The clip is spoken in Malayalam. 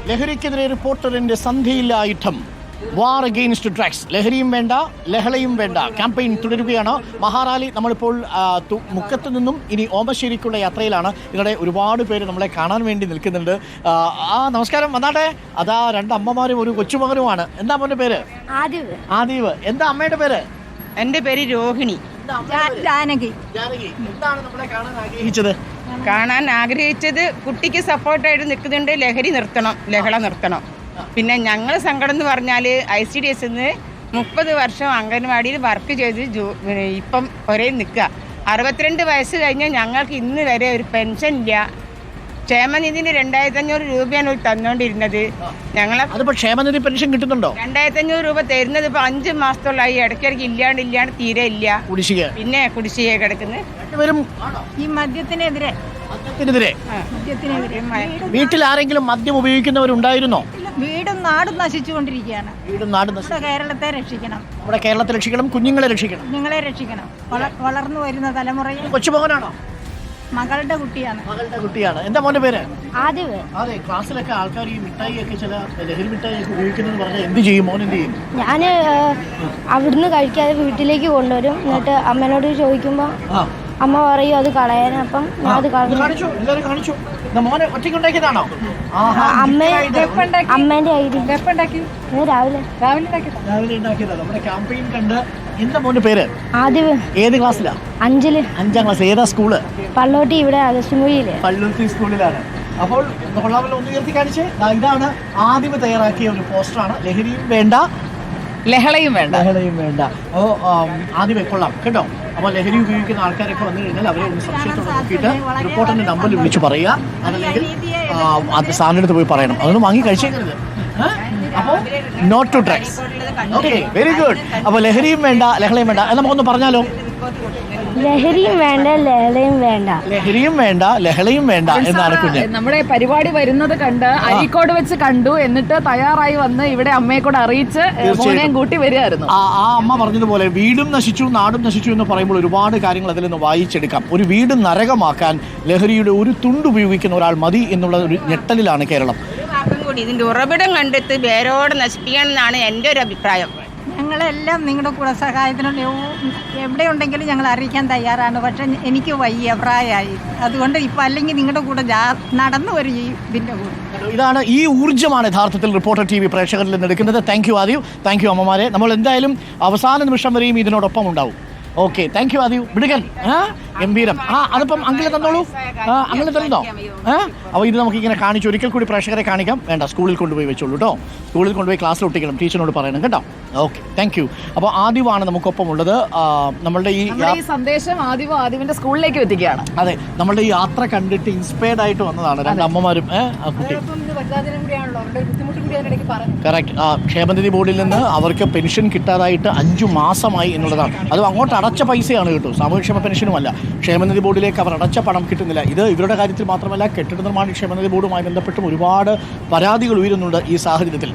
ലഹരിക്കെതിരെ റിപ്പോർട്ടറിന്റെ സന്ധിയില്ല ആയുധം. War against drugs. ലഹരിയും വേണ്ട, ലഹളയും വേണ്ട ക്യാമ്പയിൻ തുടരുകയാണ്. മഹാറാലി നമ്മളിപ്പോൾ മുക്കത്ത് നിന്നും ഇനി ഓമശ്ശേരിക്കുള്ള യാത്രയിലാണ്. ഇതിനിടെ ഒരുപാട് പേര് നമ്മളെ കാണാൻ വേണ്ടി നിൽക്കുന്നുണ്ട്. നമസ്കാരം, വന്നാട്ടെ. അതാ രണ്ട് അമ്മമാരും ഒരു കൊച്ചുമകനുമാണ്. എന്താ മോന്റെ പേര്? ആദീവ്. എന്താ അമ്മയുടെ പേര്? എൻ്റെ പേര് രോഹിണി. ജാനകി. എന്താണ് നമ്മളെ കാണാൻ ആഗ്രഹിച്ചത്? കുട്ടിക്ക് സപ്പോർട്ടായിട്ട് നിൽക്കുന്നുണ്ട്. ലഹരി നിർത്തണം, ലഹള നിർത്തണം. പിന്നെ ഞങ്ങൾ സങ്കടം എന്ന് പറഞ്ഞാൽ ICDS 30 വർഷം അംഗൻവാടിയിൽ വർക്ക് ചെയ്ത് ഇപ്പം ഒരേ നിൽക്കുക. 62 വയസ്സ് കഴിഞ്ഞാൽ ഞങ്ങൾക്ക് ഇന്ന് വരെ ഒരു പെൻഷൻ ഇല്ല. ക്ഷേമനിധിന് 2500 രൂപയാണ് തന്നുകൊണ്ടിരുന്നത്. ക്ഷേമനിധി പെൻഷൻ കിട്ടുന്നുണ്ടോ? 2500 രൂപ തരുന്നത് ഇപ്പൊ 5 മാസത്തോളായി. ഇടയ്ക്കിടയ്ക്ക് ഇല്ലാണ്ട് തീരെ ഇല്ല. പിന്നെ കുടിശ്ശിക കിടക്കുന്നത് ഈ മദ്യത്തിനെതിരെ. വീട്ടിൽ ആരെങ്കിലും മദ്യം ഉപയോഗിക്കുന്നവരുണ്ടായിരുന്നോ? വീടും നാടും നശിച്ചുകൊണ്ടിരിക്കുകയാണ്. കേരളത്തെ രക്ഷിക്കണം. നമ്മുടെ കേരളത്തെ രക്ഷിക്കണം, കുഞ്ഞുങ്ങളെ രക്ഷിക്കണം. കുഞ്ഞുങ്ങളെ രക്ഷിക്കണം. വളർന്നു വരുന്ന തലമുറയെ. കൊച്ചുമകനാണോ? മകളുടെ കുട്ടിയാണ്. എന്താ മോന്റെ പേര്? ആദിവ്. അതെ, ക്ലാസ്സിലൊക്കെ ആൾക്കാർ ഈ മിഠായി ഒക്കെ ചില ലഹരി മിഠായി ഒക്കെ ഉപയോഗിക്കുന്നത് പറഞ്ഞാൽ എന്ത് ചെയ്യും? മോൻ എന്ത് ചെയ്യും? ഞാൻ അവിടുന്ന് കഴിക്കാതെ വീട്ടിലേക്ക് കൊണ്ടുവരും. എന്നിട്ട് അമ്മേനോട് ചോദിക്കുമ്പോ അമ്മ പറയും അത് കളയാൻ. അപ്പം ഞാൻ അത് കാണിച്ചു. മോനെ ഒറ്റയ്ക്ക് ഉണ്ടാക്കിയതാണോ? അമ്മേന്റെ ഐഡി രാവിലെ ഉണ്ടാക്കിയതാ. നമ്മുടെ ക്യാമ്പയിൻ കണ്ട്. എന്താ മോന്റെ പേര്? ആദിവ്. ഏത് ക്ലാസ്സിലാ? 5ാം ക്ലാസ്. ഏതാ സ്കൂള്? പള്ളോട്ടി. ഇവിടെ അഗസ്റ്റിൻകുഴിയില്. പള്ളുരുത്തി സ്കൂളിലാണ്. അപ്പോൾ കൊള്ളാമല്ലോ, ഒന്ന് ഉയർത്തി കാണിച്ചേ. ഇതാണ് ആദ്യം തയ്യാറാക്കിയ ഒരു പോസ്റ്ററാണ്. ലഹരിയും വേണ്ട, ലഹളയും വേണ്ട. അപ്പോൾ ആദ്യമേ കൊള്ളാം കേട്ടോ. അപ്പോൾ ലഹരി ഉപയോഗിക്കുന്ന ആൾക്കാരൊക്കെ വന്നു കഴിഞ്ഞാൽ അവരെ ഒന്ന് സംശയത്തോടെ നോക്കിയിട്ട് റിപ്പോർട്ടറിന്റെ നമ്പറിൽ വിളിച്ച് പറയുക. അതല്ലെങ്കിൽ അത് സാറിനടുത്ത് പോയി പറയണം. അതൊന്നും വാങ്ങി കഴിച്ചേക്കരുത്. അപ്പോൾ not to drugs. Okay, very good. അപ്പോൾ ലഹരിയും വേണ്ട, ലഹളയും വേണ്ട. നമുക്കൊന്ന് പറഞ്ഞാലോ? ലഹരിയും വേണ്ട, ലഹളയും വേണ്ട എന്നാണ് കുഞ്ഞ്. നമ്മുടെ പരിപാടി വരുന്നത് കണ്ട് അരീക്കോട് വെച്ച് കണ്ടു. എന്നിട്ട് തയ്യാറായി വന്ന് ഇവിടെ അമ്മയെ കൂടെ അറിയിച്ച് മോനെയും കൂട്ടി വരികയായിരുന്നു. ആ അമ്മ പറഞ്ഞതുപോലെ വീടും നശിച്ചു, നാടും നശിച്ചു എന്ന് പറയുമ്പോൾ ഒരുപാട് കാര്യങ്ങൾ അതിൽ നിന്ന് വായിച്ചെടുക്കാം. ഒരു വീട് നരകമാക്കാൻ ലഹരിയുടെ ഒരു തുണ്ട് ഉപയോഗിക്കുന്ന ഒരാൾ മതി എന്നുള്ള ഒരു ഞെട്ടലിലാണ് കേരളം. ഇതിന്റെ ഉറവിടം കണ്ടെത്തി വേരോടെ നശിപ്പിക്കണമെന്നാണ് എൻ്റെ ഒരു അഭിപ്രായം. ഞങ്ങളെല്ലാം നിങ്ങളുടെ കൂടെ സഹായത്തിനുണ്ട്. എവിടെയുണ്ടെങ്കിലും ഞങ്ങൾ അറിയിക്കാൻ തയ്യാറാണ്. പക്ഷെ എനിക്ക് വയ്യ, പ്രായമായി. അതുകൊണ്ട് ഇപ്പം അല്ലെങ്കിൽ നിങ്ങളുടെ കൂടെ നടന്നു വരും ഇതിൻ്റെ കൂടെ. ഇതാണ്, ഈ ഊർജ്ജമാണ് യഥാർത്ഥത്തിൽ റിപ്പോർട്ടർ TV പ്രേക്ഷകരിൽ നിന്ന് എടുക്കുന്നത്. Thank you Aadhiv, thank you അമ്മമാരെ. നമ്മൾ എന്തായാലും അവസാന നിമിഷം വരെയും ഇതിനോടൊപ്പം ഉണ്ടാവും. Okay, thank you Aadhiv. വിടുകൻ, ഗംഭീരം. അതിപ്പം അങ്കിളെ തന്നോളൂ. അങ്ങനെ തരുന്നോ? അപ്പോൾ ഇത് നമുക്കിങ്ങനെ കാണിച്ചു ഒരിക്കൽ കൂടി പ്രേക്ഷകരെ കാണിക്കാം. വേണ്ട, സ്കൂളിൽ കൊണ്ടുപോയി വെച്ചോളൂ കേട്ടോ. സ്കൂളിൽ കൊണ്ടുപോയി ക്ലാസ്സിൽ ഒട്ടിക്കണം, ടീച്ചറിനോട് പറയണം കേട്ടോ. Okay, thank U. അപ്പോൾ ആദിവാണ് നമുക്കൊപ്പം ഉള്ളത്. നമ്മളുടെ ഈ സന്ദേശം ആദിവിന്റെ സ്കൂളിലേക്ക് എത്തിക്കുകയാണ്. അതെ, നമ്മളുടെ ഈ യാത്ര കണ്ടിട്ട് ഇൻസ്പയർഡ് ആയിട്ട് വന്നതാണ് രണ്ട് അമ്മമാരും. കുട്ടി കറക്റ്റ്. ക്ഷേമനിധി ബോർഡിൽ നിന്ന് അവർക്ക് പെൻഷൻ കിട്ടാതായിട്ട് 5 മാസമായി എന്നുള്ളതാണ്. അതും അങ്ങോട്ട് അടച്ച പൈസയാണ് കേട്ടോ, സാമൂഹ്യക്ഷേമ പെൻഷനുമല്ല. ക്ഷേമനിധി ബോർഡിലേക്ക് അവർ അടച്ച പണം കിട്ടുന്നില്ല. ഇത് ഇവരുടെ കാര്യത്തിൽ മാത്രമല്ല, കെട്ടിട നിർമ്മാണ ക്ഷേമനിധി ബോർഡുമായി ബന്ധപ്പെട്ടും ഒരുപാട് പരാതികൾ ഉയരുന്നുണ്ട് ഈ സാഹചര്യത്തിൽ.